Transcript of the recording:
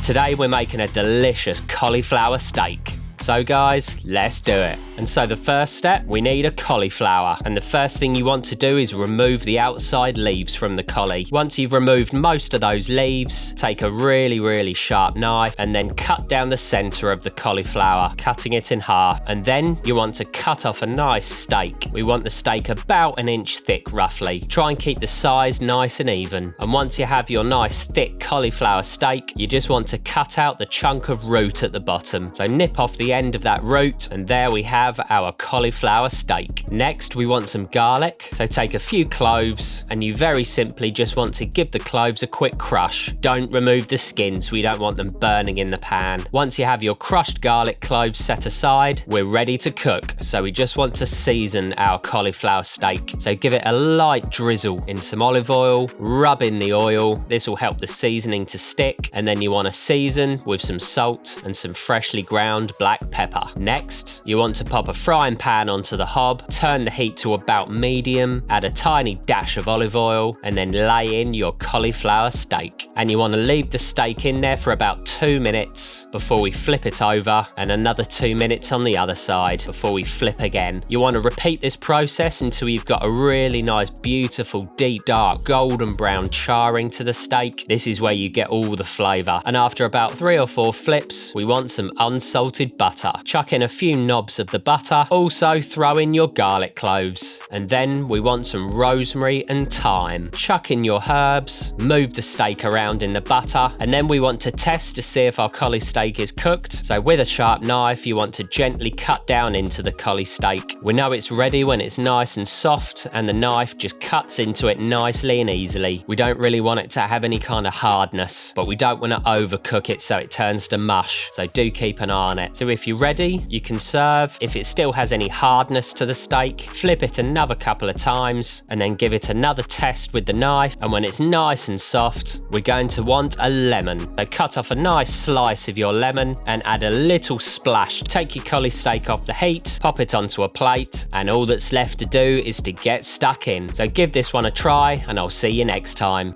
Today we're making a delicious cauliflower steak. So guys, let's do it. And so the first step, we need a cauliflower. And the first thing you want to do is remove the outside leaves from the cauli. Once you've removed most of those leaves, take a really sharp knife and then cut down the center of the cauliflower, cutting it in half. And then you want to cut off a nice steak. We want the steak about 1 inch thick roughly. Try and keep the size nice and even. And once you have your nice thick cauliflower steak, you just want to cut out the chunk of root at the bottom. So nip off the end of that root, and there we have our cauliflower steak. Next, we want some garlic. So take a few cloves, and you very simply just want to give the cloves a quick crush. Don't remove the skins, we don't want them burning in the pan. Once you have your crushed garlic cloves set aside, we're ready to cook. So we just want to season our cauliflower steak. So give it a light drizzle in some olive oil, rub in the oil. This will help the seasoning to stick, and then you want to season with some salt and some freshly ground black pepper. Next, you want to pop a frying pan onto the hob, turn the heat to about medium, add a tiny dash of olive oil, and then lay in your cauliflower steak. And you want to leave the steak in there for about 2 minutes before we flip it over, and another 2 minutes on the other side before we flip again. You want to repeat this process until you've got a really nice, beautiful, deep, dark, golden brown charring to the steak. This is where you get all the flavor. And after about 3 or 4 flips, we want some unsalted butter. Chuck in a few knobs of the butter. Also throw in your garlic cloves. And then we want some rosemary and thyme. Chuck in your herbs, move the steak around in the butter, and then we want to test to see if our cauli steak is cooked. So with a sharp knife, you want to gently cut down into the cauli steak. We know it's ready when it's nice and soft, and the knife just cuts into it nicely and easily. We don't really want it to have any kind of hardness, but we don't want to overcook it so it turns to mush. So do keep an eye on it. So if you're ready, you can serve. If it still has any hardness to the steak, flip it another couple of times and then give it another test with the knife. And when it's nice and soft, we're going to want a lemon. So cut off a nice slice of your lemon and add a little splash. Take your cauli steak off the heat, pop it onto a plate, and all that's left to do is to get stuck in. So give this one a try, and I'll see you next time.